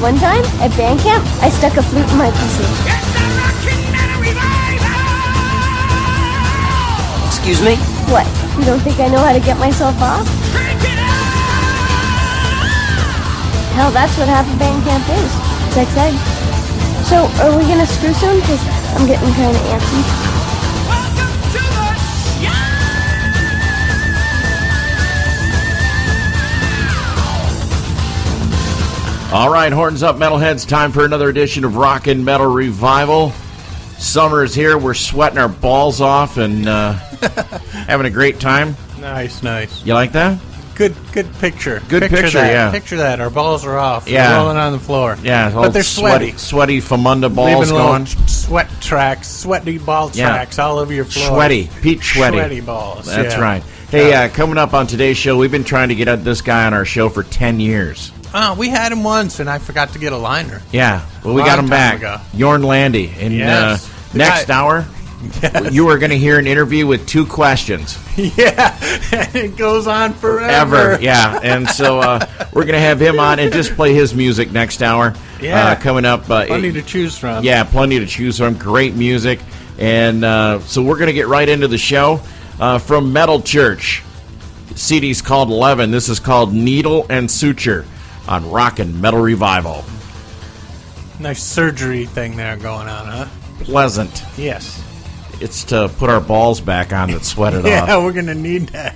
One time, at band camp, I stuck a flute in my PC. Excuse me? What? You don't think I know how to get myself off? Hell, that's what half of band camp is. Sex ed. So, are we gonna screw soon? Because I'm getting kind of antsy. All right, horns up, metalheads. Time for another edition of Rockin' Metal Revival. Summer is here. We're sweating our balls off and having a great time. Nice. You like that? Good picture. Good picture, that. yeah. Picture that. Our balls are off. Yeah. They're rolling on the floor. Yeah, but they're sweaty. Sweaty Famunda balls Leaving going. Sweat tracks, sweaty ball tracks all over your floor. Sweaty. Pete Sweaty. Sweaty balls. That's right. Hey, coming up on today's show, we've been trying to get this guy on our show for 10 years. Oh, we had him once, and I forgot to get a liner. Yeah, well, we got him back. Jorn Lande. And next hour, you are going to hear an interview with 2 questions. Yeah, and it goes on forever. Yeah, and so we're going to have him on and just play his music next hour. Yeah, coming up. Plenty to choose from. Yeah, plenty to choose from. Great music. And so we're going to get right into the show from Metal Church. The CD's called 11. This is called Needle and Suture on Rockin' Metal Revival. Nice surgery thing there going on, huh? Pleasant. Yes. It's to put our balls back on that sweated off. Yeah, we're going to need that.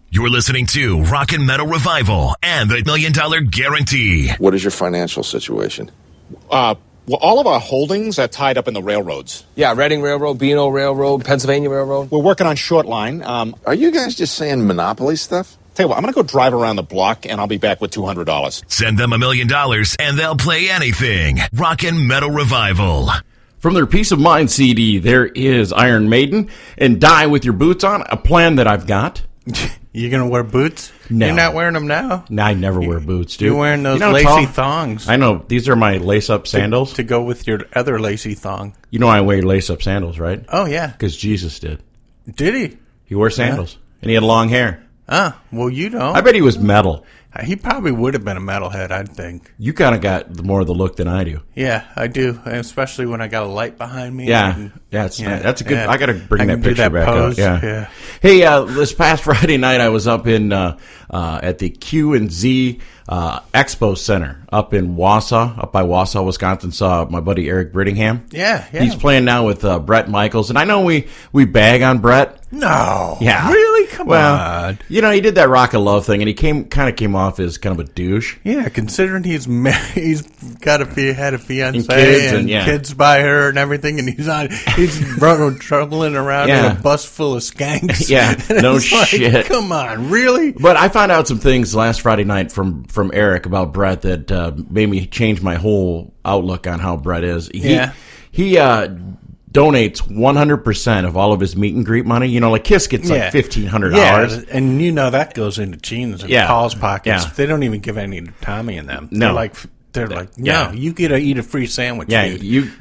You're listening to Rockin' Metal Revival and the $1 Million Guarantee. What is your financial situation? Well, all of our holdings are tied up in the railroads. Yeah, Reading Railroad, B&O Railroad, Pennsylvania Railroad. We're working on short line. Are you guys just saying monopoly stuff? Tell you what, I'm going to go drive around the block, and I'll be back with $200. Send them $1 million, and they'll play anything. Rockin' Metal Revival. From their Peace of Mind CD, there is Iron Maiden and Die With Your Boots On, a plan that I've got. You going to wear boots? No. You're not wearing them now? No, I never wear boots, dude. You're wearing those lacy thongs. I know. These are my lace-up sandals. To go with your other lacy thong. You know I wear lace-up sandals, right? Oh, yeah. Because Jesus did. Did he? He wore sandals. And he had long hair. Ah, well, you don't. I bet he was metal. He probably would have been a metalhead, I'd think. You kind of got more of the look than I do. Yeah, I do, especially when I got a light behind me. Yeah, that's a good. I got to bring that picture back pose. up. Yeah. Hey, this past Friday night, I was up in at the Q&Z Expo Center up in Wausau, up by Wausau, Wisconsin. Saw my buddy Eric Brittingham. Yeah. He's playing now with Brett Michaels, and I know we bag on Brett. No. Yeah. Really? Come on. You know, he did that Rock of Love thing, and he kind of came off as kind of a douche. Yeah, considering he's had a fiance and kids by her and everything, and he's troubling around in a bus full of skanks. Yeah, no shit. Like, come on, really? But I found out some things last Friday night from Eric about Brett that made me change my whole outlook on how Brett is. He donates 100% of all of his meet and greet money. You know, like Kiss gets like $1,500. Yeah, and you know that goes into Gene's and Paul's pockets. Yeah. They don't even give any to Tommy and them. No. They're like, no, you get to eat a free sandwich. Yeah, dude.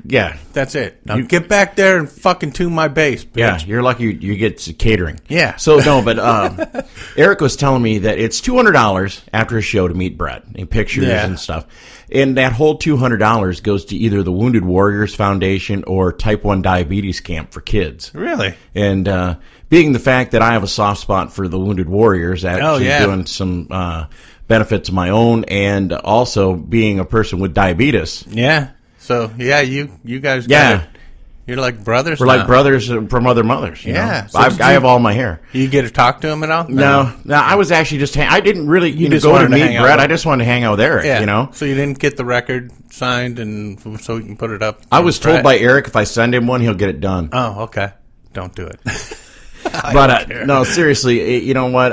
That's it. Now get back there and fucking tune my bass, bitch. Yeah, you're lucky you get catering. Yeah. So, no, but Eric was telling me that it's $200 after a show to meet Brett and pictures and stuff. And that whole $200 goes to either the Wounded Warriors Foundation or Type 1 Diabetes Camp for kids. Really? And being the fact that I have a soft spot for the Wounded Warriors, actually doing some benefits of my own, and also being a person with diabetes. Yeah. So, you guys got it. You're like brothers We're now. like brothers from other mothers. You know? So I have all my hair. You get to talk to him at all? No, I was actually just I didn't really just go wanted to to meet hang Brett. out. I just wanted to hang out with Eric, you know? So you didn't get the record signed and so we can put it up? I was told by Eric if I send him one, he'll get it done. Oh, okay. Don't do it. But no, seriously, you know what?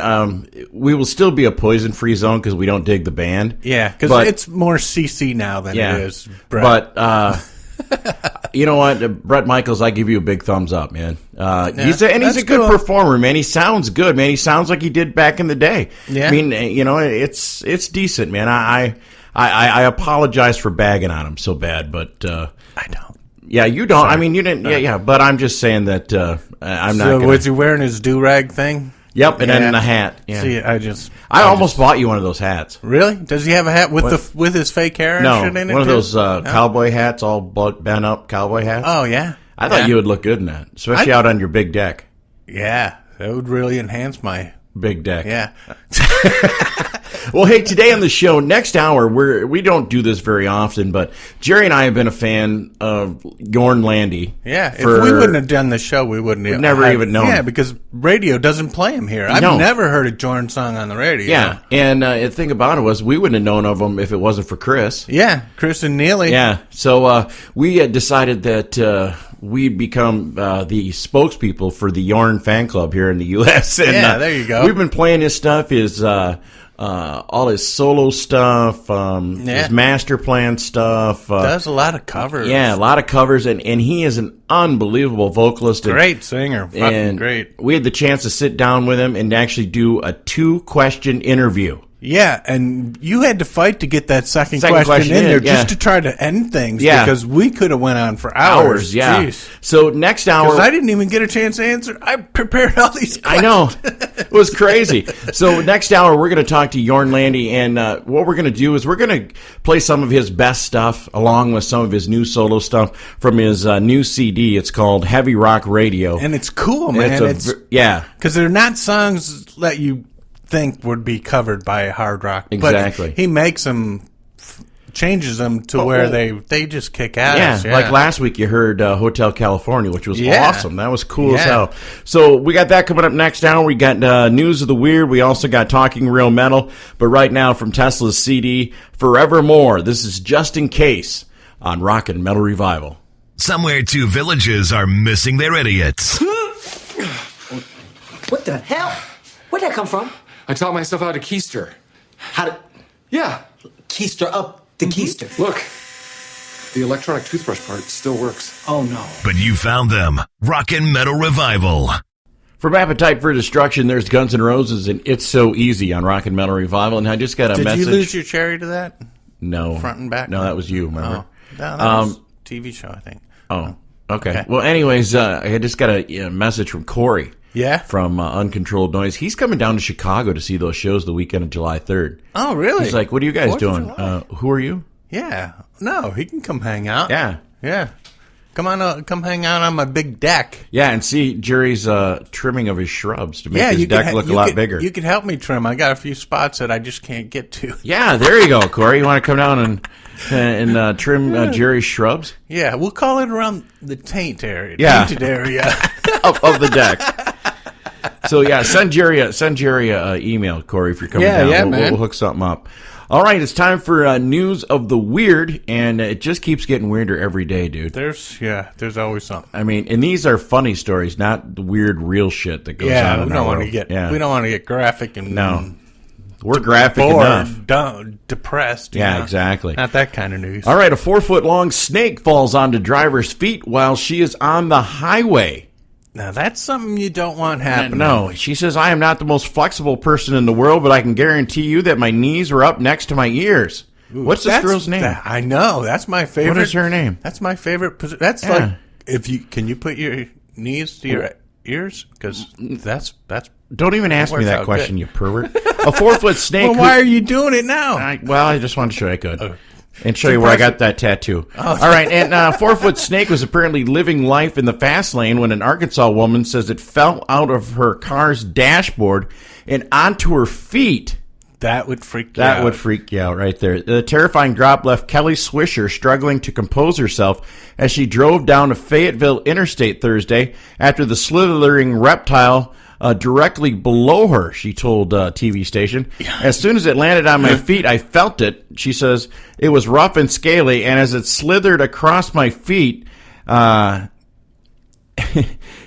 We will still be a poison-free zone because we don't dig the band. Yeah, because it's more CC now than it is Brett. But you know what, Brett Michaels, I give you a big thumbs up, man. He's a good performer, man. He sounds good, man. He sounds like he did back in the day. Yeah. I mean, you know, it's decent, man. I apologize for bagging on him so bad, but I don't. Yeah, you don't. Sorry. I mean, you didn't. Yeah, but I'm just saying that I'm not. So was he wearing his do-rag thing? Yep, and then the hat. Yeah. See, I almost bought you one of those hats. Really? Does he have a hat with his fake hair and No, shit in it? one of too? those cowboy hats, all bent up cowboy hats. Oh, yeah. I thought you would look good in that, especially out on your big deck. Yeah, that would really enhance my big deck. Yeah. Well, hey, today on the show, next hour, we don't do this very often, but Jerry and I have been a fan of Jorn Lande. Yeah, if we wouldn't have done the show, we wouldn't have never even known. Yeah, because radio doesn't play him here. I've never heard a Jorn song on the radio. Yeah, and the thing about it was we wouldn't have known of him if it wasn't for Chris. Yeah, Chris and Neely. Yeah, so we had decided that we'd become the spokespeople for the Jorn fan club here in the U.S. And, there you go. We've been playing his stuff, all his solo stuff, his master plan stuff. Does a lot of covers. Yeah, a lot of covers, and he is an unbelievable vocalist. Great singer. Fucking great. We had the chance to sit down with him and actually do a 2-question interview. Yeah, and you had to fight to get that second question in there just to try to end things because we could have went on for hours. Yeah. Jeez. So next hour... Because I didn't even get a chance to answer. I prepared all these questions. I know. It was crazy. So next hour, we're going to talk to Jorn Lande, and what we're going to do is we're going to play some of his best stuff along with some of his new solo stuff from his new CD. It's called Heavy Rock Radio. And it's cool, man. Because they're not songs that you think would be covered by hard rock. Exactly. But he makes them, changes them to where they just kick ass. Yeah, like last week you heard Hotel California, which was awesome. That was cool as hell. So we got that coming up next hour. We got News of the Weird. We also got Talking Real Metal. But right now from Tesla's CD, Forevermore, this is Just in Case on Rockin' Metal Revival. Somewhere 2 villages are missing their idiots. What the hell? Where'd that come from? I taught myself how to keister. How to... Yeah. Keister up the keister. Look, the electronic toothbrush part still works. Oh, no. But you found them. Rockin' Metal Revival. From Appetite for Destruction, there's Guns N' Roses and It's So Easy on Rockin' Metal Revival. And I just got a message. Did you lose your cherry to that? No. Front and back? No, that was you, remember? Oh, no, that was a TV show, I think. Oh, okay. Well, anyways, I just got a message from Corey. Yeah? From Uncontrolled Noize. He's coming down to Chicago to see those shows the weekend of July 3rd. Oh, really? He's like, what are you guys doing? Who are you? Yeah. No, he can come hang out. Yeah. Yeah. Come hang out on my big deck. Yeah, and see Jerry's trimming of his shrubs to make his deck look a lot bigger. You could help me trim. I got a few spots that I just can't get to. Yeah, there you go, Corey. You want to come down and trim Jerry's shrubs? Yeah, we'll call it around the tainted area of the deck. So yeah, send Jerry a email, Corey, if you're coming down. Yeah, man. We'll hook something up. All right, it's time for News of the Weird, and it just keeps getting weirder every day, dude. There's always something. I mean, and these are funny stories, not the weird real shit that goes on. We don't want to get graphic and we're graphic enough. Depressed. Yeah, exactly. Not that kind of news. All right, a 4-foot-long snake falls onto driver's feet while she is on the highway. Now, that's something you don't want happening. No, she says, I am not the most flexible person in the world, but I can guarantee you that my knees were up next to my ears. Ooh, what's this girl's name? I know. That's my favorite. What is her name? That's my favorite position. That's like, can you put your knees to your ears? Because that's. Don't even ask me that question, you pervert. A 4-foot snake. Well, why are you doing it now? I just wanted to show you I could. And show you where I got that tattoo. Oh. All right, and a 4-foot snake was apparently living life in the fast lane when an Arkansas woman says it fell out of her car's dashboard and onto her feet. That would freak you out. That would freak you out right there. The terrifying drop left Kelly Swisher struggling to compose herself as she drove down a Fayetteville interstate Thursday after the slithering reptile directly below her, she told TV station. As soon as it landed on my feet, I felt it. She says it was rough and scaly, and as it slithered across my feet,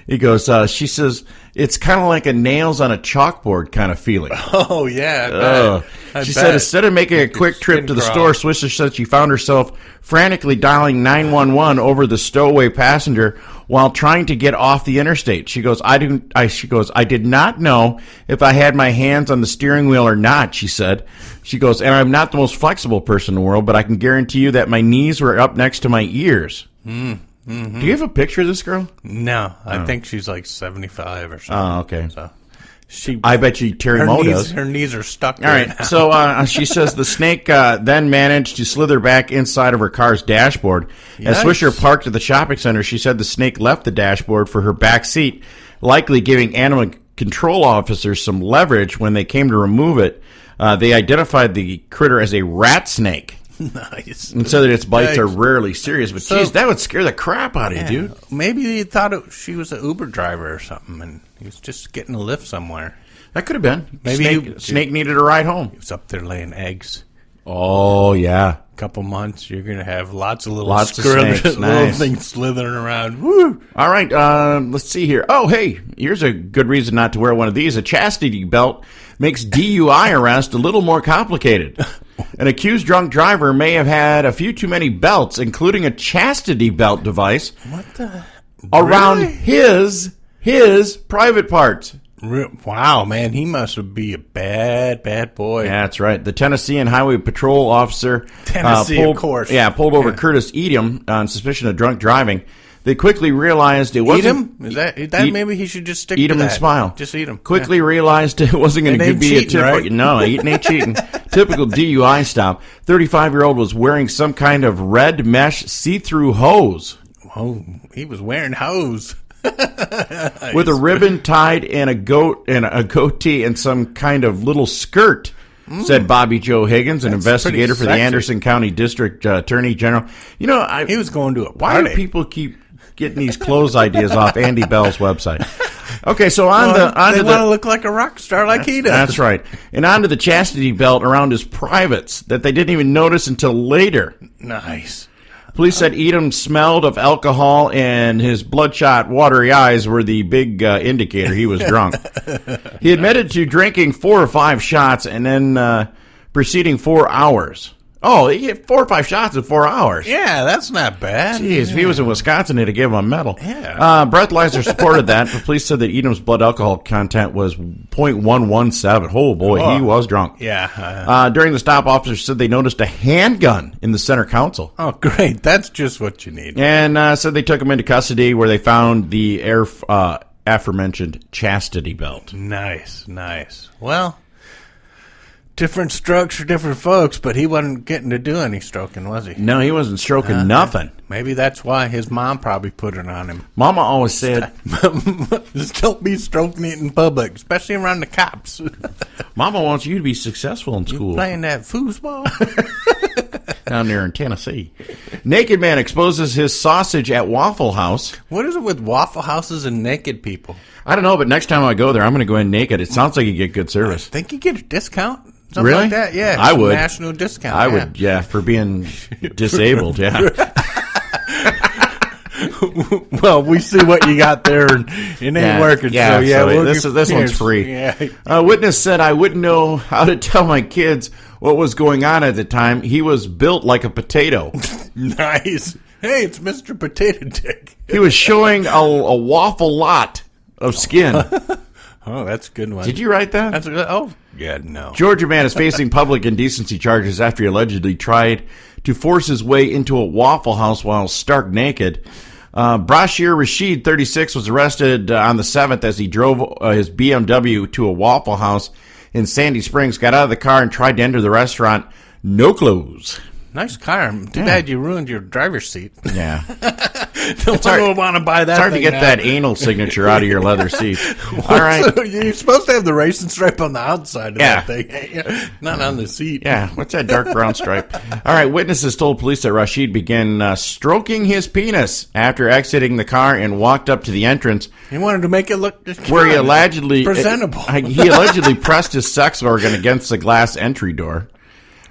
he goes, she says, it's kind of like a nails on a chalkboard kind of feeling. Oh, yeah. She said instead of making a quick trip to the store, Swisher said she found herself frantically dialing 911 over the stowaway passenger while trying to get off the interstate. She goes, I did not know if I had my hands on the steering wheel or not, she said. She goes, and I'm not the most flexible person in the world, but I can guarantee you that my knees were up next to my ears. Mm-hmm. Do you have a picture of this girl? No, I think she's like 75 or something. Oh, okay. So I bet you Terry Moe does. Her knees are stuck. All right. Now. So she says the snake then managed to slither back inside of her car's dashboard. As Swisher parked at the shopping center, she said the snake left the dashboard for her back seat, likely giving animal control officers some leverage when they came to remove it. They identified the critter as a rat snake. Nice. And said that its bites are rarely serious. But, geez, that would scare the crap out of you, dude. Maybe he thought she was an Uber driver or something, and he was just getting a lift somewhere. That could have been. Maybe snake needed a ride home. He was up there laying eggs. Oh, yeah. Couple months, you're going to have lots of snakes. little Nice. things slithering around. Woo! All right, let's see here. Oh, hey, here's a good reason not to wear one of these. A chastity belt makes DUI arrest a little more complicated. An accused drunk driver may have had a few too many belts, including a chastity belt device, around his private parts. Wow, man, he must be a bad boy. Yeah, that's right. The Tennessee and Highway Patrol officer of course. pulled over Curtis Edom on suspicion of drunk driving. They quickly realized it wasn't... Eat him? Is that maybe he should just stick to that? Eat him and smile. Just eat him. Quickly realized it wasn't going to be a typical... Right? No, eating ain't cheating. Typical DUI stop. 35-year-old was wearing some kind of red mesh see-through hose. Oh, he was wearing hose. With a ribbon tied and a goatee and some kind of little skirt, said Bobby Joe Higgins, an investigator for the Anderson County District Attorney General. You know, he was going to a party. Why do people keep getting these clothes ideas off Andy Bell's website? Okay, so they want to look like a rock star like he does. That's right. And onto the chastity belt around his privates that they didn't even notice until later. Nice. Police said Edom smelled of alcohol, and his bloodshot, watery eyes were the big indicator he was drunk. He admitted to drinking 4 or 5 shots and then proceeding 4 hours. Oh, he hit 4 or 5 shots in 4 hours. Yeah, that's not bad. Jeez, if he was in Wisconsin, they'd have given him a medal. Yeah. Breathalyzer supported that, but police said that Edom's blood alcohol content was 0.117. Oh, boy, he was drunk. Yeah. During the stop, officers said they noticed a handgun in the center console. Oh, great. That's just what you need. And said they took him into custody where they found the aforementioned chastity belt. Nice. Well... different strokes for different folks, but he wasn't getting to do any stroking, was he? No, he wasn't stroking nothing. Maybe that's why his mom probably put it on him. Mama always said... just don't be stroking it in public, especially around the cops. Mama wants you to be successful in school. You playing that foosball? Down there in Tennessee. Naked man exposes his sausage at Waffle House. What is it with Waffle Houses and naked people? I don't know, but next time I go there, I'm going to go in naked. It sounds like you get good service. I think you get a discount. Something really? Like that, yeah. I would. National discount. I would, yeah, for being disabled, yeah. Well, we see what you got there, and it ain't working. Yeah, so this one's free. Yeah. A witness said, I wouldn't know how to tell my kids what was going on at the time. He was built like a potato. Nice. Hey, it's Mr. Potato Dick. He was showing a waffle lot of skin. Oh, that's a good one. Did you write that? Yeah, no. Georgia man is facing public indecency charges after he allegedly tried to force his way into a Waffle House while stark naked. Brashir Rashid, 36, was arrested on the 7th as he drove his BMW to a Waffle House in Sandy Springs, got out of the car, and tried to enter the restaurant. No clothes. Nice car. Too bad you ruined your driver's seat. Yeah. Don't want to buy that. It's hard to get now. that anal signature out of your leather seat. All right. You're supposed to have the racing stripe on the outside of that thing, not on the seat. Yeah. What's that dark brown stripe? All right. Witnesses told police that Rashid began stroking his penis after exiting the car and walked up to the entrance. He wanted to make it look where he allegedly presentable. He allegedly pressed his sex organ against the glass entry door.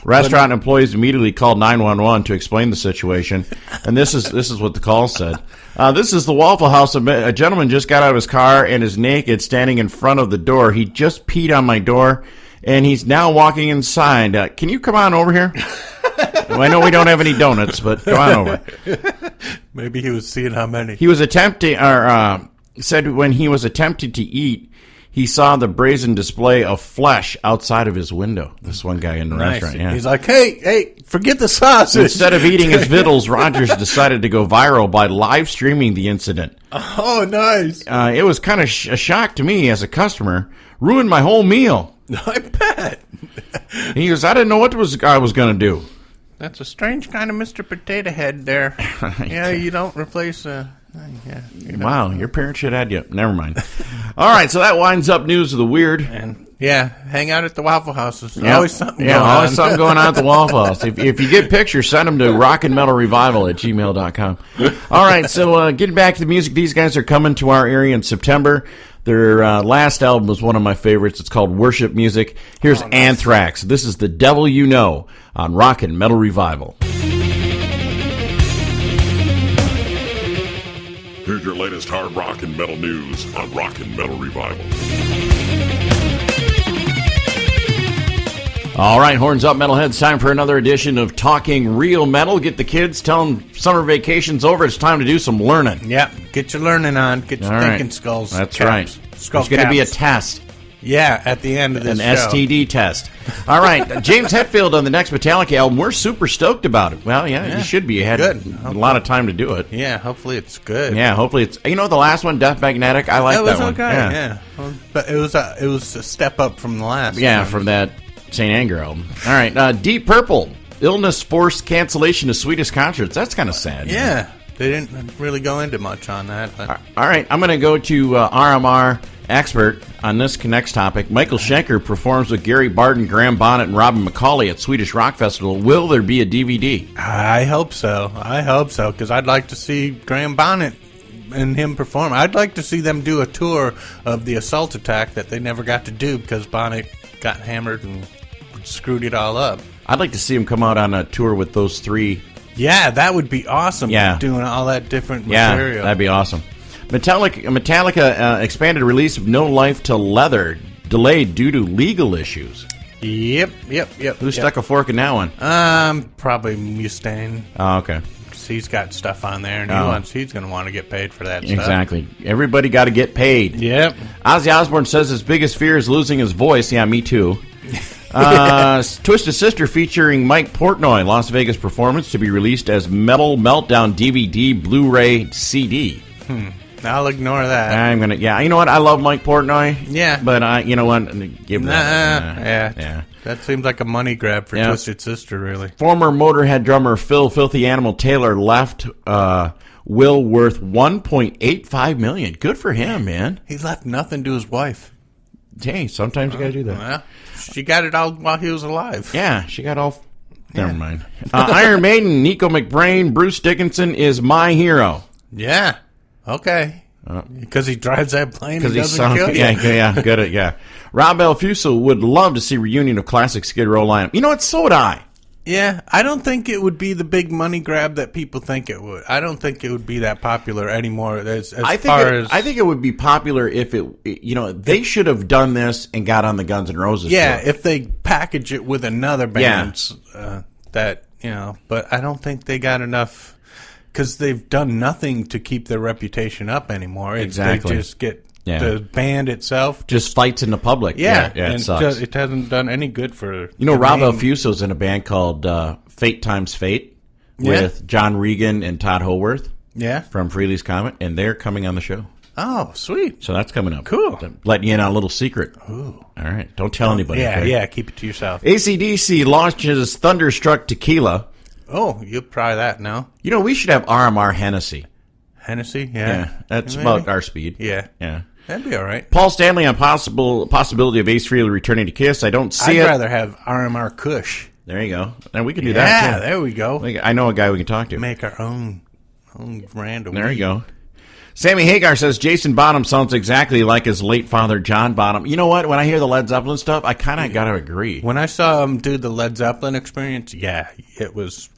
Restaurant employees immediately called 911 to explain the situation, and this is what the call said. This is the Waffle House. A gentleman just got out of his car and is naked, standing in front of the door. He just peed on my door, and he's now walking inside. Can you come on over here? Well, I know we don't have any donuts, but come on over. Maybe he was seeing how many. He was attempting, or said when he was attempting to eat, he saw the brazen display of flesh outside of his window. This one guy in the restaurant, yeah. He's like, hey, forget the sausage. Instead of eating his victuals, Rogers decided to go viral by live streaming the incident. Oh, nice. It was kind of a shock to me as a customer. Ruined my whole meal. I bet. He goes, I didn't know what I was going to do. That's a strange kind of Mr. Potato Head there. Yeah, you don't replace Wow, your parents should have had you. Never mind. All right, so that winds up News of the Weird. And hang out at the Waffle Houses. Yep. Always something going on. Always something going on at the Waffle House. If you get pictures, send them to rockandmetalrevival@gmail.com. All right, so getting back to the music, these guys are coming to our area in September. Their last album was one of my favorites. It's called Worship Music. Here's Anthrax. This is The Devil You Know on Rock and Metal Revival. Here's your latest hard rock and metal news on Rock and Metal Revival. All right, horns up, metalheads. Time for another edition of Talking Real Metal. Get the kids, tell them summer vacation's over. It's time to do some learning. Yep, get your learning on. Get your thinking skulls. That's caps. right. Skull There's going to be a test. Yeah, at the end of this An show. STD test. All right, James Hetfield on the next Metallica album. We're super stoked about it. Well, yeah. You should be. You had a lot of time to do it. Yeah, hopefully it's good. Yeah, hopefully it's. You know, the last one, Death Magnetic. I like that one. Okay, yeah. But it was a step up from the last. Yeah, one. from that St. Anger album. All right, Deep Purple. Illness forced cancellation of Swedish concerts. That's kind of sad. Yeah, they didn't really go into much on that. But. All right, I'm going to go to RMR expert on this next topic. Michael Schenker performs with Gary Barton, Graham Bonnet, and Robin McCauley at Swedish Rock Festival. Will there be a DVD? I hope so, because I'd like to see Graham Bonnet and him perform. I'd like to see them do a tour of the Assault Attack that they never got to do because Bonnet got hammered and screwed it all up. I'd like to see him come out on a tour with those three. Yeah, that would be awesome. Yeah. Doing all that different material. Yeah, that'd be awesome. Metallica expanded release of No Life to Leather, delayed due to legal issues. Yep. Who stuck a fork in that one? Probably Mustaine. Oh, okay. He's got stuff on there, and he's going to want to get paid for that stuff. Exactly. Everybody got to get paid. Yep. Ozzy Osbourne says his biggest fear is losing his voice. Yeah, me too. Twisted Sister featuring Mike Portnoy, Las Vegas performance to be released as Metal Meltdown DVD, Blu-ray, CD. I'll ignore that. I'm gonna. Yeah, you know what? I love Mike Portnoy. Yeah, but you know what? Give that. Yeah. That seems like a money grab for Twisted Sister, really. Former Motorhead drummer Phil Filthy Animal Taylor left will worth $1.85 million. Good for him, man. He left nothing to his wife. Hey, sometimes you gotta do that. Well, she got it all while he was alive. Yeah, she got all. Never mind. Iron Maiden, Nico McBrain, Bruce Dickinson is my hero. Yeah. Okay. Because he drives that plane and doesn't kill you. Yeah, good. Yeah. Rob Alfuso would love to see reunion of classic Skid Row lineup. You know what? So would I. Yeah, I don't think it would be the big money grab that people think it would. I don't think it would be that popular anymore. I think it would be popular if they should have done this and got on the Guns N' Roses. Yeah, tour. if they package it with another band but I don't think they got enough. Because they've done nothing to keep their reputation up anymore. Exactly. They just get the band itself. Just fights in the public. Yeah, it sucks. It hasn't done any good for... Rob Alfuso's in a band called Fate Times Fate with John Regan and Todd Howarth from Freely's Comet, and they're coming on the show. Oh, sweet. So that's coming up. Cool. Letting you in on a little secret. Ooh. All right. Don't tell anybody. Yeah, keep it to yourself. AC/DC launches Thunderstruck Tequila. Oh, you'll try that now. We should have RMR Hennessy. Hennessy? Yeah. That's about our speed. Yeah. That'd be all right. Paul Stanley on possibility of Ace Frehley returning to Kiss. I don't see it. I'd rather have RMR Kush. There you go. And we can do that, too. Yeah, there we go. I know a guy we can talk to. Make our own brand of There weed. you go. Sammy Hagar says Jason Bonham sounds exactly like his late father, John Bonham. You know what? When I hear the Led Zeppelin stuff, I kind of got to agree. When I saw him do the Led Zeppelin experience, it was...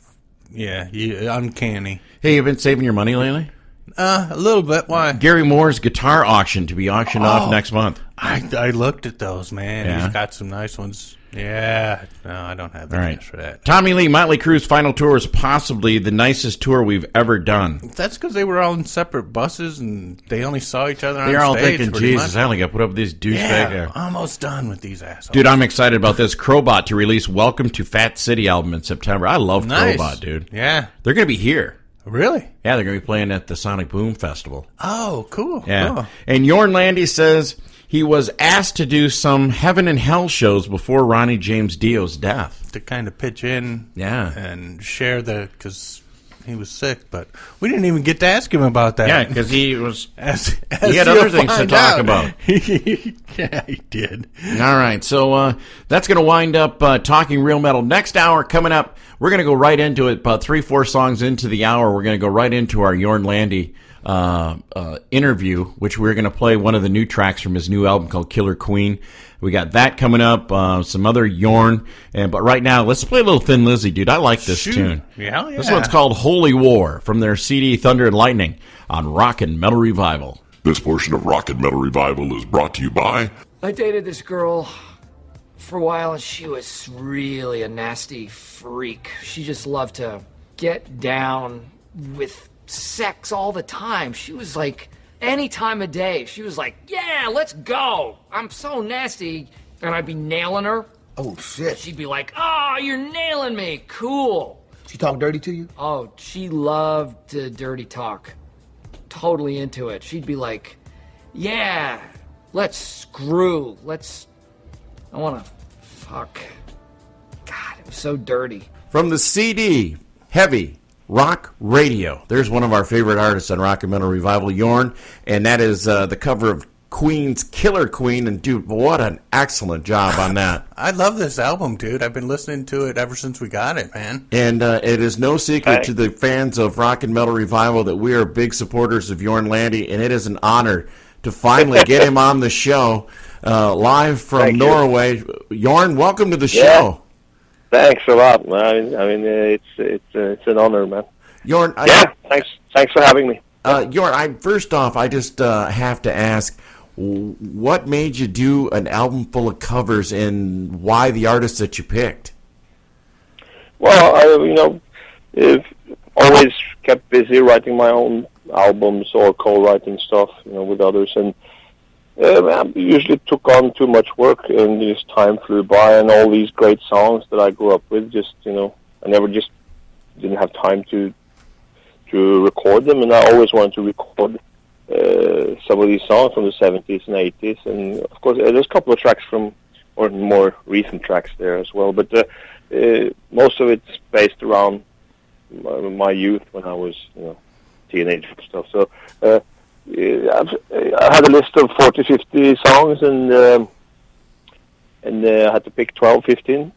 Yeah, uncanny. Hey, you been saving your money lately? A little bit. Why? Gary Moore's guitar auction to be auctioned off next month. I looked at those, man. Yeah. He's got some nice ones. Yeah. No, I don't have the cash for that. Tommy Lee, Motley Crue's final tour is possibly the nicest tour we've ever done. That's because they were all in separate buses and they only saw each other on stage. They're all thinking, Jesus, I only got put up with these douchebags. Yeah, almost done with these assholes. Dude, I'm excited about this. Crowbot to release Welcome to Fat City album in September. I love Crowbot, dude. Yeah. They're going to be here. Really? Yeah, they're going to be playing at the Sonic Boom Festival. Oh, cool. Yeah. Cool. And Jorn Lande says he was asked to do some Heaven and Hell shows before Ronnie James Dio's death. To kind of pitch in Yeah. and share because he was sick, but we didn't even get to ask him about that. Yeah, because he was. As he had other things to talk about. Yeah, he did. All right, so that's going to wind up Talking Real Metal. Next hour coming up, we're going to go right into it. About 3-4 songs into the hour, we're going to go right into our Jorn Lande interview, which we're going to play one of the new tracks from his new album called Killer Queen. We got that coming up, some other Jorn, but right now, let's play a little Thin Lizzy, dude. I like this tune. Yeah. This one's called Holy War from their CD Thunder and Lightning on Rockin' Metal Revival. This portion of Rockin' Metal Revival is brought to you by... I dated this girl for a while, and she was really a nasty freak. She just loved to get down with sex all the time. She was like... any time of day, she was like, yeah, let's go. I'm so nasty. And I'd be nailing her. Oh, shit. She'd be like, oh, you're nailing me. Cool. She talk dirty to you? Oh, she loved to dirty talk. Totally into it. She'd be like, yeah, let's screw. I want to fuck. God, it was so dirty. From the CD, Heavy Rock Radio. There's one of our favorite artists on Rockin' Metal Revival, Jorn, and that is the cover of Queen's Killer Queen, and dude, what an excellent job on that. I love this album, dude. I've been listening to it ever since we got it, man. And it is no secret to the fans of Rockin' Metal Revival that we are big supporters of Jorn Lande, and it is an honor to finally get him on the show live from Norway. Jorn, welcome to the show. Thanks a lot, man. I mean, it's an honor, man. Jorn, thanks for having me. Jorn, first off, I just have to ask, what made you do an album full of covers, and why the artists that you picked? Well, I've always kept busy writing my own albums or co-writing stuff, with others, and I usually took on too much work, and just time flew by, and all these great songs that I grew up with, I never just didn't have time to record them, and I always wanted to record some of these songs from the 70s and 80s, and of course there's a couple of tracks or more recent tracks there as well, but most of it's based around my youth when I was, teenager and stuff. So I had a list of 40, 50 songs, and I had to pick 12, 15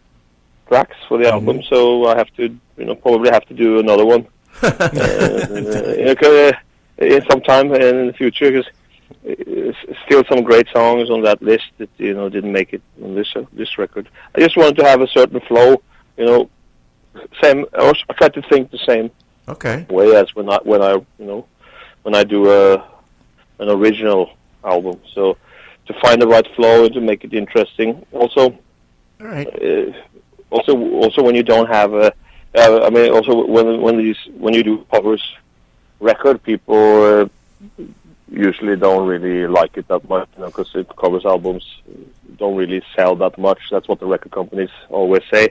tracks for the album, so I have to, probably have to do another one sometime in the future, because still some great songs on that list that didn't make it on this record. I just wanted to have a certain flow, same. I try to think the same way as when I do an original album. So to find the right flow and to make it interesting. Also, also when you don't have also when you do covers record, people usually don't really like it that much, because covers albums don't really sell that much. That's what the record companies always say.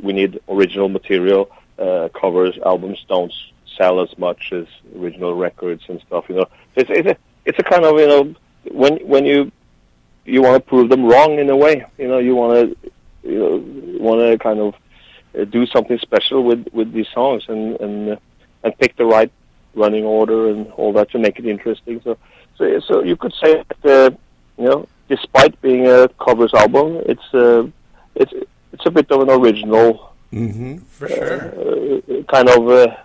We need original material. Covers albums don't sell as much as original records and stuff. It's a kind of when you want to prove them wrong in a way. You want to kind of do something special with these songs and pick the right running order and all that to make it interesting. So you could say that despite being a covers album, it's a bit of an original, for sure, kind of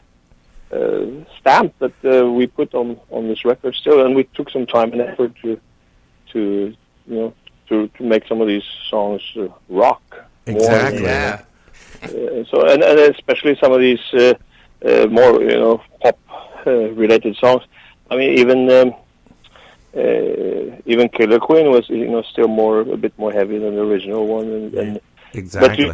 stamp that we put on this record still, and we took some time and effort to make some of these songs rock. Exactly. So and especially some of these more pop related songs. I mean, even Killer Queen was still a bit more heavy than the original one, and exactly.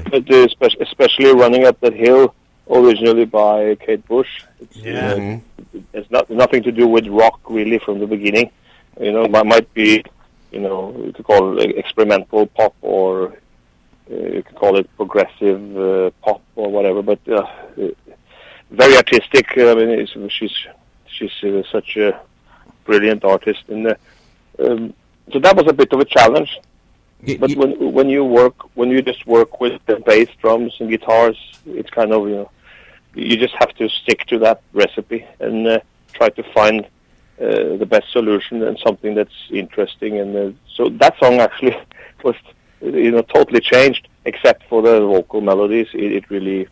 But especially Running Up That Hill, originally by Kate Bush. It's nothing to do with rock really from the beginning. It might be, you could call it experimental pop, or you could call it progressive pop or whatever. But very artistic. I mean, she's such a brilliant artist, and so that was a bit of a challenge. But when you just work with the bass, drums, and guitars, it's kind of, you just have to stick to that recipe and try to find the best solution and something that's interesting. And so that song actually was, totally changed, except for the vocal melodies. It really,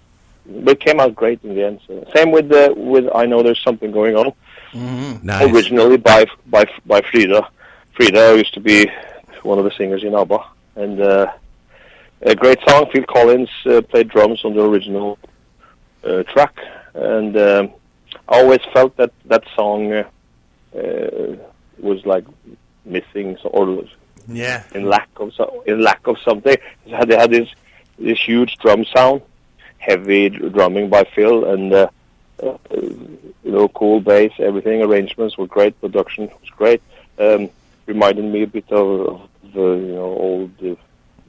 but it came out great in the end. So same with I Know There's Something Going On. Mm-hmm. Nice. Originally by Frida. Frida used to be one of the singers in ABBA, and a great song. Phil Collins played drums on the original track, and I always felt that song was like missing, or in lack of something. They had this huge drum sound, heavy drumming by Phil, and cool bass. Everything, arrangements were great, production was great. Reminded me a bit of the old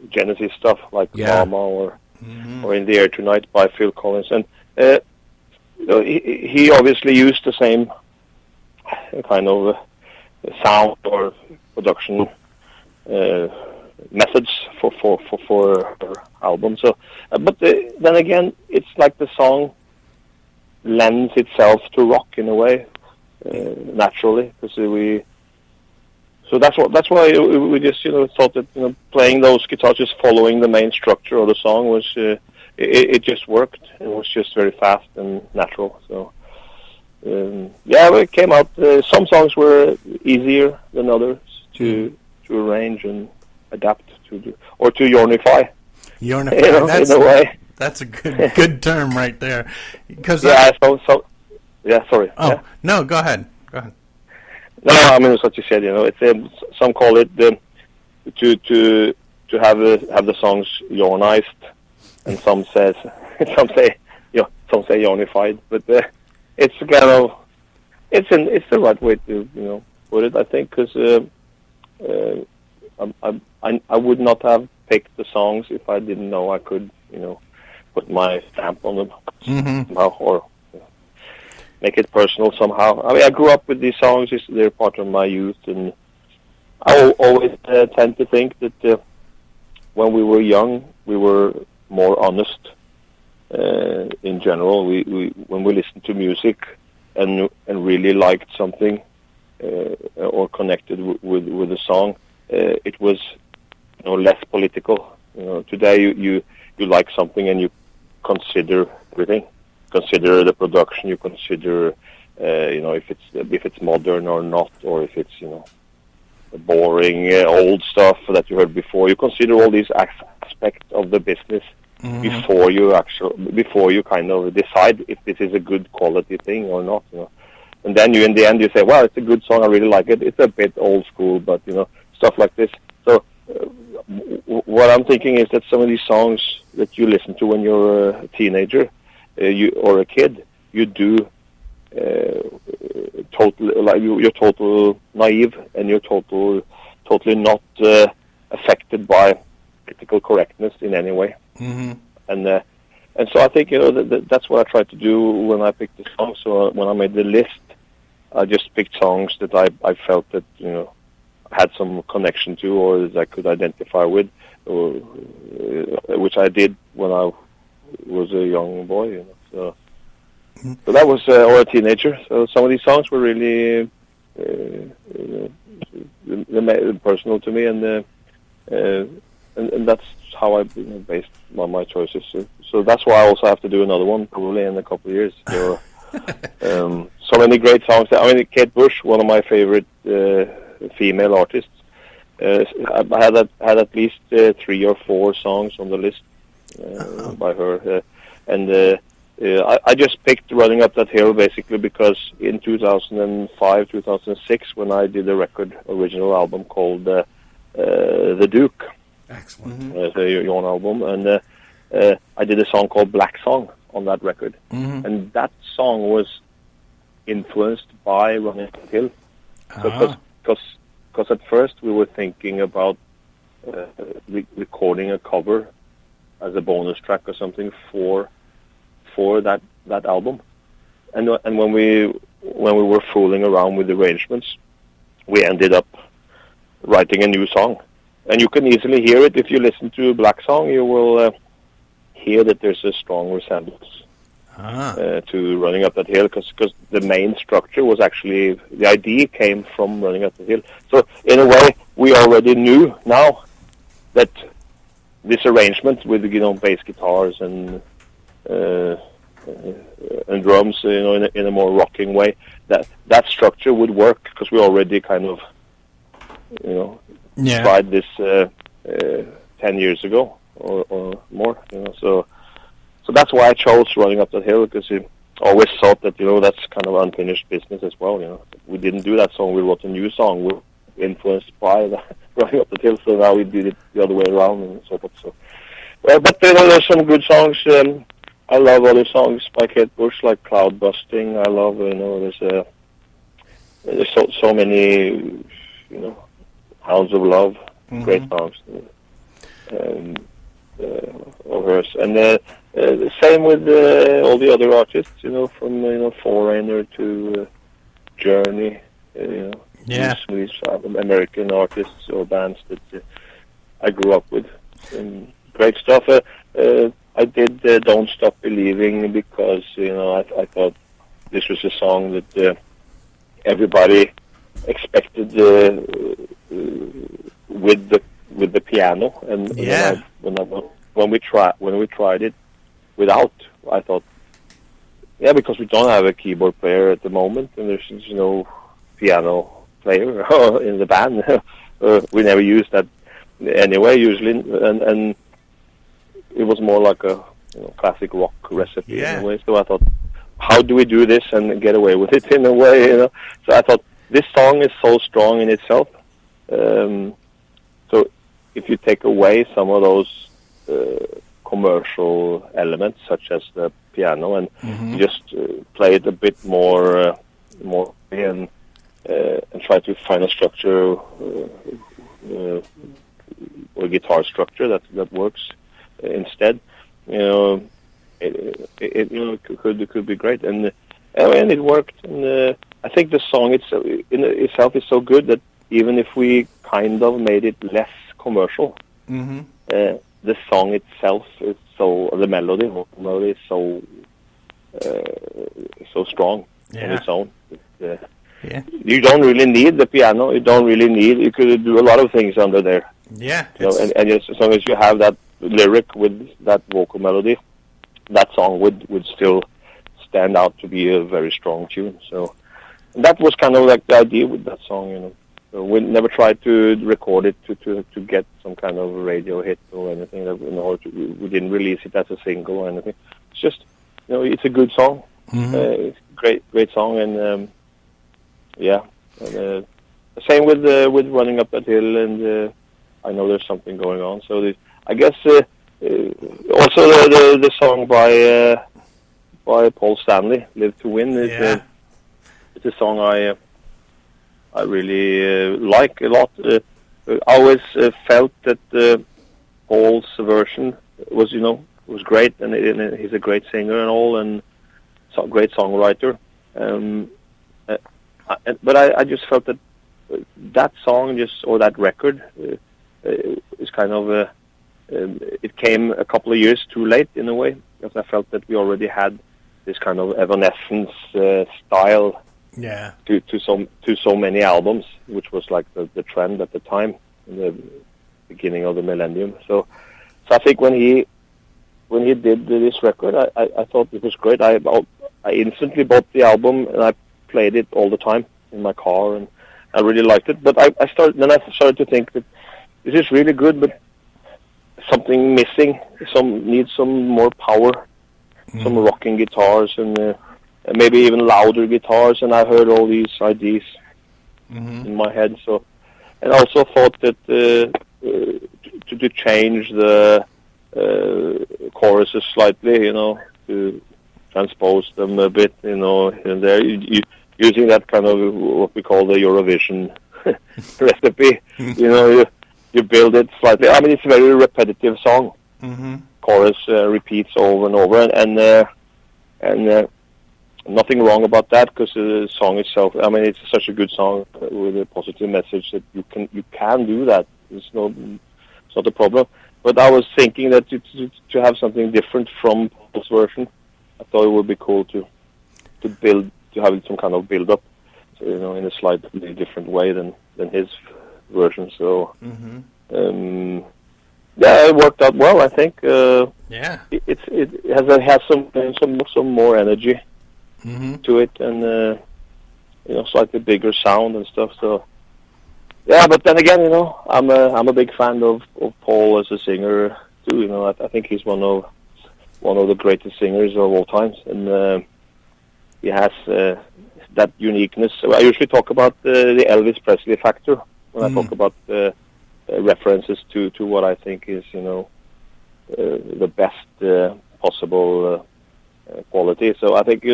Genesis stuff like Mama or In the Air Tonight by Phil Collins, and he obviously used the same kind of sound or production methods for her album. So, but then again, it's like the song lends itself to rock in a way, naturally, because we. So that's why we just thought that playing those guitars, just following the main structure of the song was it just worked. It was just very fast and natural. So it came out. Some songs were easier than others to arrange and adapt to, or to Jornify. Jornify, in a way. That's a good term right there. Because sorry. Oh no, go ahead. No, I mean it's what you said. It's some call it to have the songs Jornized, and some say Jornified. But it's kind of it's the right way to put it, I think, because I would not have picked the songs if I didn't know I could put my stamp on them somehow, or make it personal somehow. I mean, I grew up with these songs; they're part of my youth, and I always tend to think that when we were young, we were more honest. In general, we when we listened to music and really liked something or connected with a song, it was less political. Today you like something and you consider everything. Consider the production. You consider, if it's modern or not, or if it's boring old stuff that you heard before. You consider all these aspects of the business before you kind of decide if this is a good quality thing or not. And then in the end you say, well, it's a good song. I really like it. It's a bit old school, but stuff like this. So what I'm thinking is that some of these songs that you listen to when you're a teenager. Or a kid, you do you're total naive, and you're totally not affected by political correctness in any way. And so I think that's what I tried to do when I picked the songs. So when I made the list, I just picked songs that I felt that had some connection to, or that I could identify with, or which I did when I was a young boy, so that was or a teenager. So some of these songs were really personal to me, and that's how I based my choices. So that's why I also have to do another one probably in a couple of years. So, so many great songs. I mean, Kate Bush, one of my favorite female artists. I had at least 3 or 4 songs on the list. By her, and I just picked Running Up That Hill basically because in 2005, 2006, when I did a original album called The Duke, excellent, the Jorn album, and I did a song called Black Song on that record, and that song was influenced by Running Up That Hill, because at first we were thinking about recording a cover as a bonus track or something for that album, and when we were fooling around with the arrangements, we ended up writing a new song. And you can easily hear it. If you listen to Black Song, you will hear that there's a strong resemblance to Running Up That Hill, because the main structure was actually, the idea came from Running Up That Hill. So in a way, we already knew now that this arrangement with, you know, bass guitars and drums, you know, in a more rocking way, that structure would work, because we already kind of, you know, tried this 10 years ago or more, you know. So that's why I chose Running Up That Hill, because I always thought that, you know, that's kind of unfinished business as well, you know. We didn't do that song, we wrote a new song, we were influenced by Running Up That Hill, so now we did it the other way around and so forth. So, but you know, there's some good songs. I love other songs by Kate Bush, like Cloud Busting. I love, you know, there's so many, you know, Hounds of Love, great songs of hers. And the same with all the other artists, you know, from, you know, Foreigner to Journey, you know, Swedish American artists or bands that I grew up with. Great stuff. I did Don't Stop Believing because, you know, I thought this was a song that everybody expected with the piano, and when we tried it without, I thought, because we don't have a keyboard player at the moment, and there's no piano player in the band. We never used that anyway, usually, and it was more like a, you know, classic rock recipe in a way. So I thought, how do we do this and get away with it in a way, you know? So I thought, this song is so strong in itself. So if you take away some of those commercial elements, such as the piano, and just play it a bit more and try to find a structure or guitar structure that works instead, you know, it you know, could be great, and it worked. And I think the song itself is so good that even if we kind of made it less commercial, the song itself is the melody is so strong on its own. You don't really need the piano. You could do a lot of things under there. Yeah. You know, and just, as long as you have that lyric with that vocal melody, that song would still stand out to be a very strong tune. So that was kind of like the idea with that song, you know. So we never tried to record it to get some kind of radio hit or anything. You know, we didn't release it as a single or anything. It's just, you know, it's a good song. It's a great song, and same with Running Up That Hill, and I Know There's Something Going On. So I guess also the song by Paul Stanley, Live to Win, it's a song I really like a lot. I always felt that Paul's version was great, and he's a great singer and all, and great songwriter. But I just felt that song or that record is kind of it came a couple of years too late in a way, because I felt that we already had this kind of Evanescence style to so many albums, which was like the trend at the time in the beginning of the millennium. So I think when he did this record, I thought it was great. I instantly bought the album and I played it all the time in my car, and I really liked it. But I started to think that this is really good, but something missing. Needs some more power, some rocking guitars, and maybe even louder guitars. And I heard all these ideas in my head. So, and I also thought that to change the choruses slightly, you know, to transpose them a bit, you know, and there using that kind of what we call the Eurovision recipe. You know, you build it slightly. I mean, it's a very repetitive song. Chorus repeats over and over, and nothing wrong about that, because the song itself, I mean, it's such a good song with a positive message that you can do that. It's not a problem. But I was thinking that to have something different from Paul's version, I thought it would be cool to have some kind of build up, in a slightly different way than his version. So yeah, it worked out well, I think. Yeah, it has some more energy to it, and slightly bigger sound and stuff. So yeah, but then again, I'm a big fan of Paul as a singer too. I think he's one of the greatest singers of all times, and he has that uniqueness. So I usually talk about the Elvis Presley factor when I talk about references to what I think is the best possible quality. So I think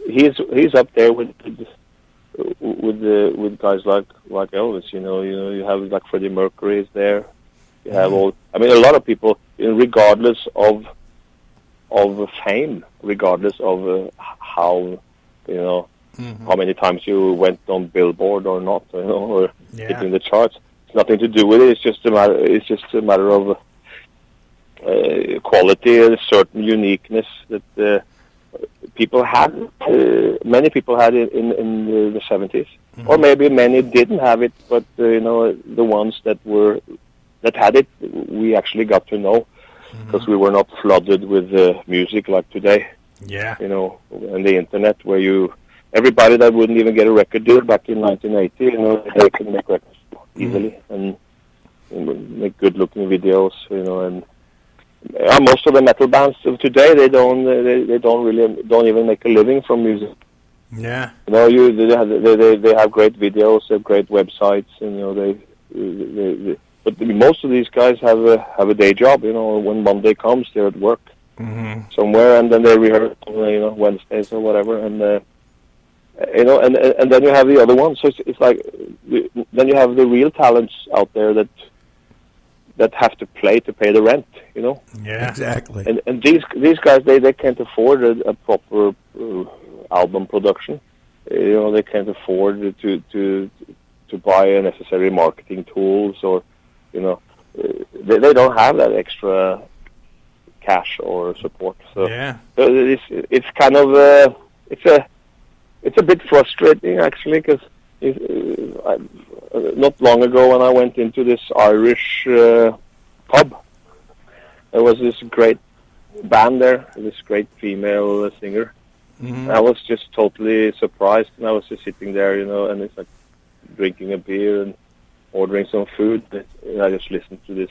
he's up there with guys like Elvis. You have like Freddie Mercury is there. You have a lot of people, regardless of fame, regardless of how how many times you went on Billboard or not, or hitting the charts. It's nothing to do with it. It's just a matter of quality, a certain uniqueness that people had. Many people had it in the 70s, or maybe many didn't have it. But the ones that had it, we actually got to know, because we were not flooded with music like today. Yeah, and the internet, where everybody that wouldn't even get a record deal back in 1980, they could make records easily and make good-looking videos, and most of the metal bands of today, they don't even make a living from music. Yeah, they have great videos, they have great websites, and but most of these guys have a day job. When Monday comes, they're at work somewhere, and then they rehearse on Wednesdays or whatever, and and then you have the other ones. So it's like then you have the real talents out there that have to play to pay the rent. Yeah, exactly. And these guys, they can't afford a proper album production. They can't afford to buy necessary marketing tools, or they don't have that extra cash or support. So yeah, it's kind of it's a bit frustrating, actually, because not long ago when I went into this Irish pub, there was this great band there, this great female singer. I was just totally surprised, and I was just sitting there, and it's like drinking a beer and ordering some food, and I just listened to this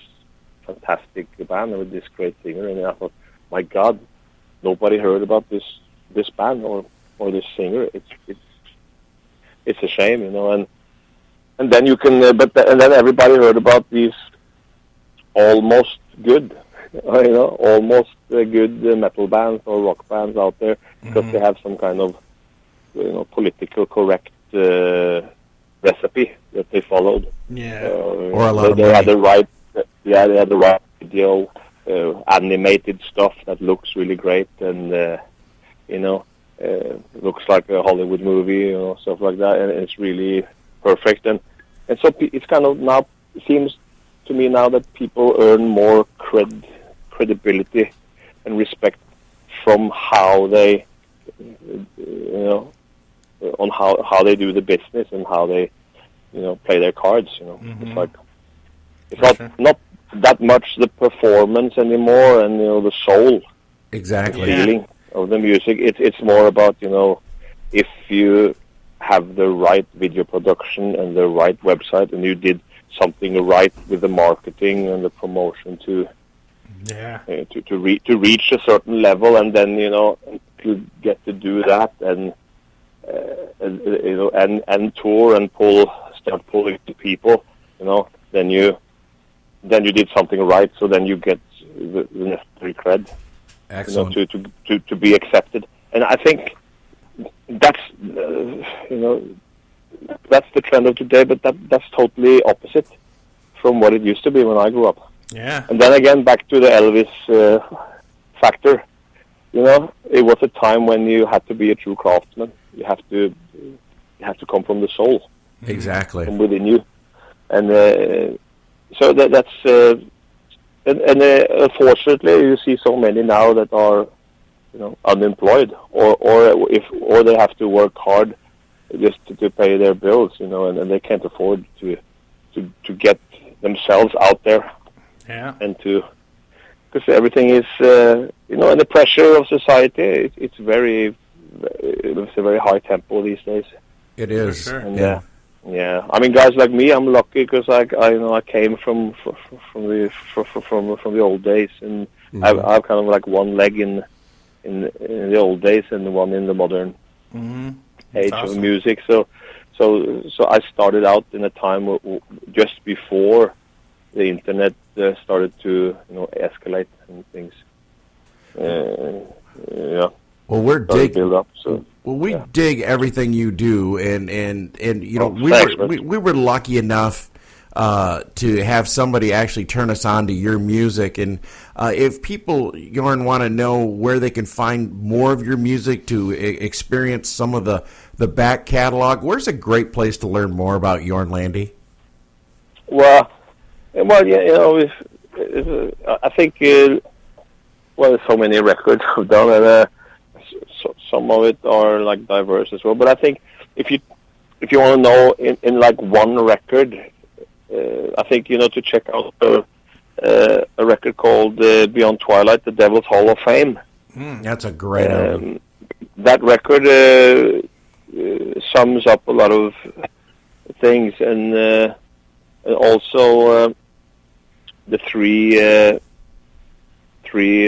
fantastic band with this great singer, and I thought, my God, nobody heard about this band or this singer. It's a shame, and then you can, and then everybody heard about these almost good, almost good metal bands or rock bands out there, because they have some kind of, political correct recipe that they followed. Yeah, or a lot of they had the right, they had the right video, animated stuff that looks really great, and looks like a Hollywood movie, stuff like that, and it's really perfect. And so it's kind of now, it seems to me now that people earn more credibility and respect from how they, on how they do the business and how they, play their cards. It's like it's not that much the performance anymore, and the soul, exactly, feeling of the music. It's more about if you have the right video production and the right website, and you did something right with the marketing and the promotion to reach a certain level, and then to get to do that and tour and start pulling the people, then you did something right. So then you get the necessary cred. Excellent. To be accepted, and I think that's that's the trend of today. But that's totally opposite from what it used to be when I grew up. Yeah. And then again, back to the Elvis factor. it was a time when you had to be a true craftsman. You have to come from the soul, exactly, from within you, and so that's unfortunately you see so many now that are unemployed, or they have to work hard just to pay their bills, and they can't afford to get themselves out there, and because everything is, and the pressure of society, it's a very high tempo these days. It is. For sure. And, yeah. I mean, guys like me, I'm lucky because I came from the old days, and I've kind of like one leg in the old days and one in the modern age of music. So I started out in a time just before the internet started to escalate and things. Well, we're build up. So we dig everything you do, and we were lucky enough to have somebody actually turn us on to your music. And if people, Jorn, want to know where they can find more of your music to experience some of the back catalog, where's a great place to learn more about Jorn Lande? Well, yeah, I think there's so many records I've done, and some of it are like diverse as well. But I think if you want to know in like one record, I think to check out a record called Beyond Twilight, The Devil's Hall of Fame. That's a great album. That record sums up a lot of things, and also the three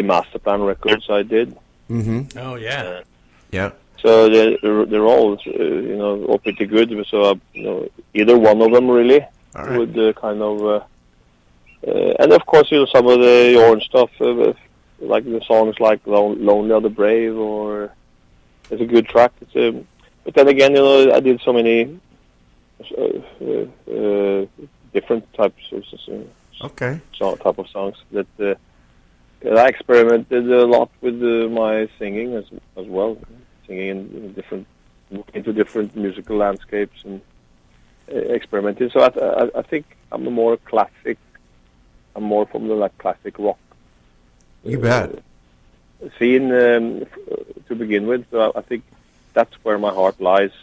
Masterplan records I did. Mm-hmm. Oh yeah. Yeah. So they're all all pretty good. So either one of them really would kind of and of course some of the Jorn stuff, like the songs like "Lonely Are the Brave," or it's a good track. But then again, I did so many different types of type of songs that. I experimented a lot with my singing as well, singing into different musical landscapes and experimenting. So I think I'm more classic. I'm more from the classic rock. You bet. Scene to begin with. So I think that's where my heart lies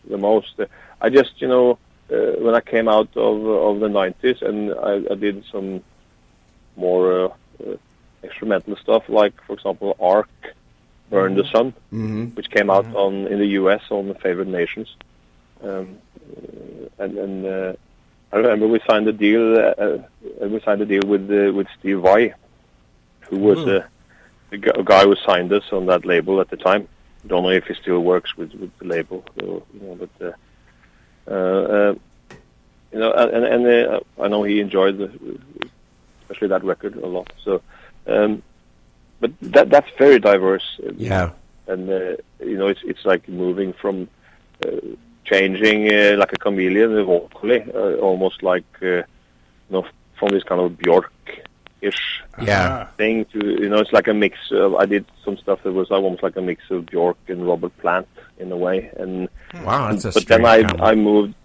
the most. I just when I came out of the 90s and I did some more. Experimental stuff, like for example Ark, Burn the Sun, which came out in the US on the Favored Nations, and I remember we signed a deal with Steve Vai, who was the guy who signed us on that label at the time. Don't know if he still works with the label, but and I know he enjoyed especially that record a lot. So. But that's very diverse. Yeah. And it's like moving from changing like a chameleon vocally, almost like from this kind of Bjork-ish thing to it's like a mix of. I did some stuff that was almost like a mix of Bjork and Robert Plant in a way. And wow, that's a but then I moved.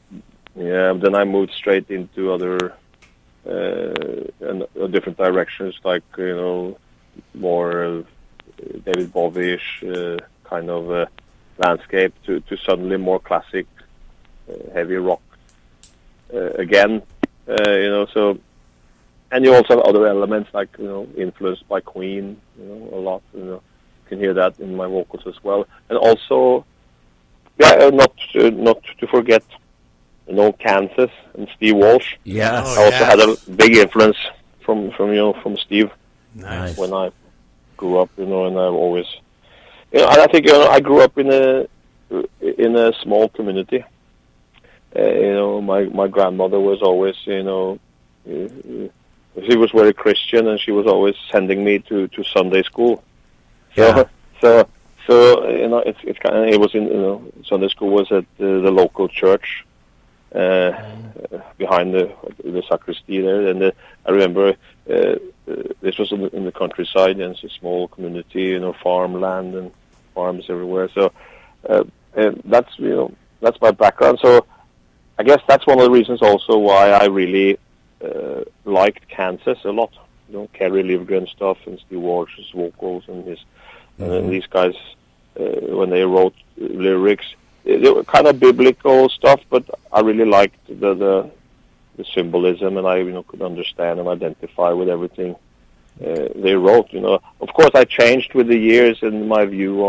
Yeah, then I moved straight into other. And different directions, like more David Bowie-ish kind of landscape to suddenly more classic, heavy rock again. So, and you also have other elements like influenced by Queen, a lot. You can hear that in my vocals as well, and also, not to forget. Kansas and Steve Walsh. Yes. I also had a big influence from Steve. Nice. When I grew up, and I've always, and I think I grew up in a small community. My grandmother was always, she was very Christian, and she was always sending me to Sunday school. So it's kind of, it was in Sunday school was at the local church. behind the sacristy there. And I remember this was in the countryside, and it's a small community, farmland and farms everywhere. So that's that's my background. So I guess that's one of the reasons also why I really liked Kansas a lot. Kerry Livgren stuff and Steve Walsh's vocals and these guys when they wrote lyrics, they were kind of biblical stuff, but I really liked the symbolism, and I could understand and identify with everything they wrote. Of course, I changed with the years, and my view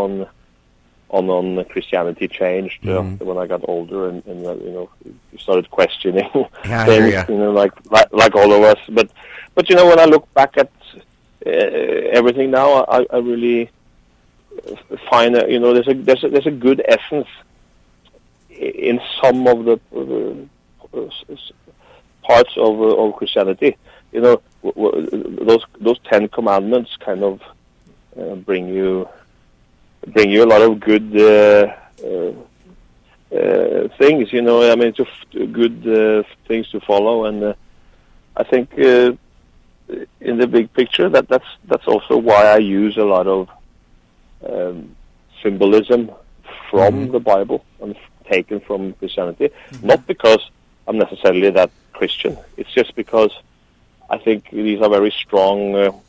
on Christianity changed when I got older, and you started questioning things, like all of us. But when I look back at everything now, I really find that there's a good essence in some of the parts of Christianity. Those 10 commandments kind of bring you a lot of good things. Good things to follow, and I think in the big picture that's also why I use a lot of symbolism from the Bible and taken from Christianity. Not because I'm necessarily that Christian. It's just because I think these are very strong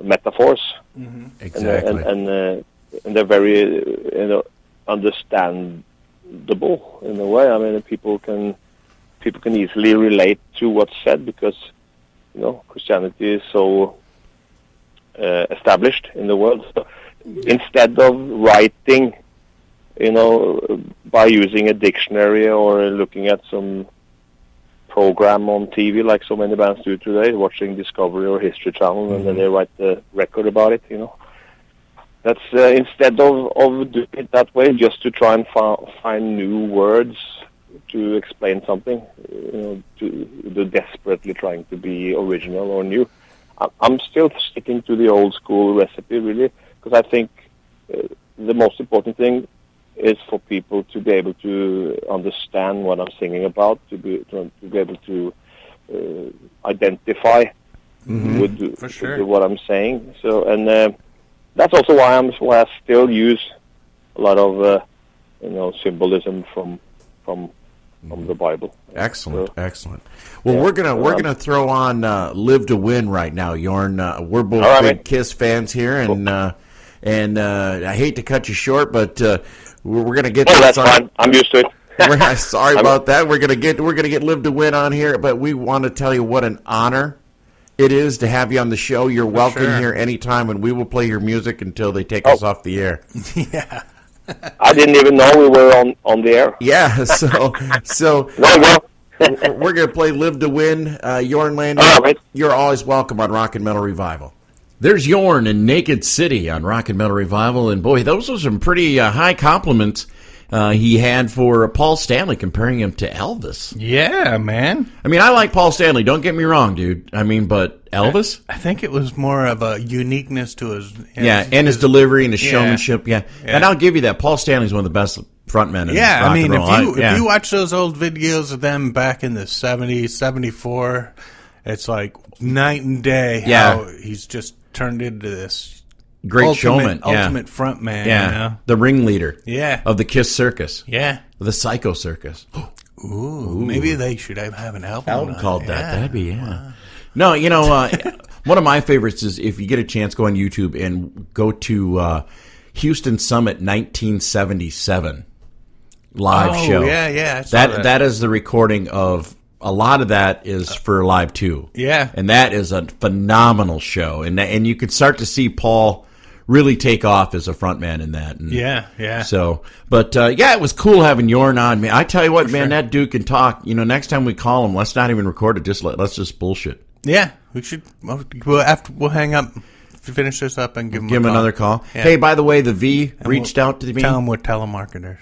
metaphors. Exactly. And they're very understandable in a way. I mean, people can easily relate to what's said because Christianity is so established in the world. So instead of writing, by using a dictionary or looking at some program on TV like so many bands do today, watching Discovery or History Channel, and then they write the record about it, That's instead of doing it that way, just to try and find new words to explain something, to desperately trying to be original or new. I'm still sticking to the old school recipe, really, because I think the most important thing is for people to be able to understand what I'm singing about, to be able to identify with what I'm saying. So, and that's also why I still use a lot of symbolism from the Bible. Excellent. Well, we're gonna throw on "Live to Win" right now, Jorn. We're both big Kiss fans here, and I hate to cut you short, but we're gonna get. Oh, that's fine. I'm used to it. Sorry about that. We're gonna get "Live to Win" on here, but we want to tell you what an honor it is to have you on the show. You're welcome here anytime, and we will play your music until they take us off the air. Yeah. I didn't even know we were on the air. Yeah, so we're going to play "Live to Win." Jorn Lande, you're always welcome on Rock and Metal Revival. There's Jorn in Naked City on Rock and Metal Revival, and boy, those are some pretty high compliments he had for Paul Stanley, comparing him to Elvis. Yeah, man. I mean, I like Paul Stanley, don't get me wrong, dude. I mean, but Elvis? I think it was more of a uniqueness to his delivery and his showmanship, yeah. And I'll give you that. Paul Stanley's one of the best frontmen in rock and roll. If you watch those old videos of them back in the 70s, 74, it's like night and day how he's just turned into this great showman, ultimate front man, the ringleader, of the Kiss Circus, the Psycho Circus. Ooh, maybe they should have an album called that. That'd be wow. No, one of my favorites is if you get a chance, go on YouTube and go to Houston Summit 1977 live show. Yeah, that is the recording of. A lot of that is for Live 2. Yeah. And that is a phenomenal show. And you could start to see Paul really take off as a frontman in that. And yeah. So, but it was cool having Jorn on. Man, I tell you what, man, that dude can talk. Next time we call him, let's not even record it. Let's just bullshit. Yeah, we should. We'll hang up, finish this up, and give him another call. Yeah. Hey, by the way, the V reached out to me. Tell him we're telemarketers.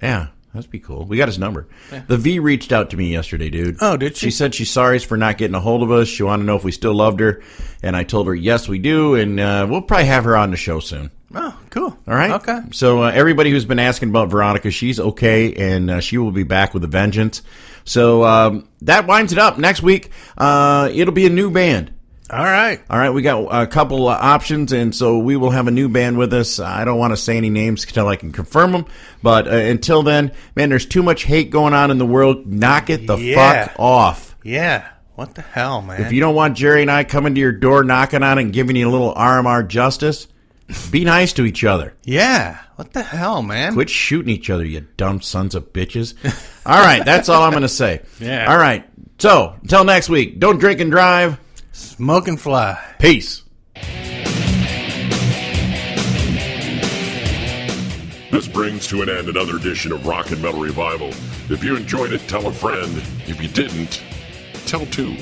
Yeah. That'd be cool. We got his number. Yeah. The V reached out to me yesterday, dude. Oh, did she? She said she's sorry for not getting a hold of us. She wanted to know if we still loved her. And I told her, yes, we do. And we'll probably have her on the show soon. Oh, Cool. All right. Okay. So everybody who's been asking about Veronica, she's okay, and she will be back with a vengeance. So that winds it up. Next week, it'll be a new band. All right. All right. We got a couple options, and so we will have a new band with us. I don't want to say any names until I can confirm them. But until then, man, there's too much hate going on in the world. Knock it the fuck off. Yeah. What the hell, man? If you don't want Jerry and I coming to your door, knocking on it, and giving you a little RMR justice, be nice to each other. Yeah. What the hell, man? Quit shooting each other, you dumb sons of bitches. All right. That's all I'm going to say. Yeah. All right. So, until next week, don't drink and drive. Smoke and fly. Peace. This brings to an end another edition of Rock and Metal Revival. If you enjoyed it, tell a friend. If you didn't, tell two.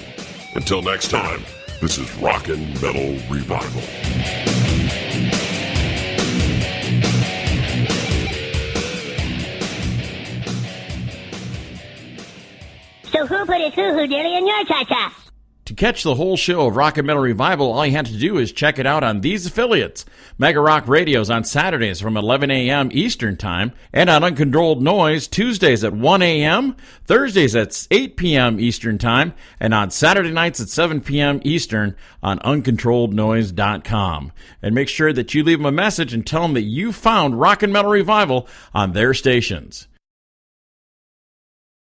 Until next time, this is Rock and Metal Revival. So who put his hoo-hoo dilly in your cha-cha? To catch the whole show of Rock and Metal Revival, all you have to do is check it out on these affiliates. Megarock Radios on Saturdays from 11 a.m. Eastern Time, and on Uncontrolled Noize Tuesdays at 1 a.m., Thursdays at 8 p.m. Eastern Time, and on Saturday nights at 7 p.m. Eastern on uncontrollednoise.com. And make sure that you leave them a message and tell them that you found Rock and Metal Revival on their stations.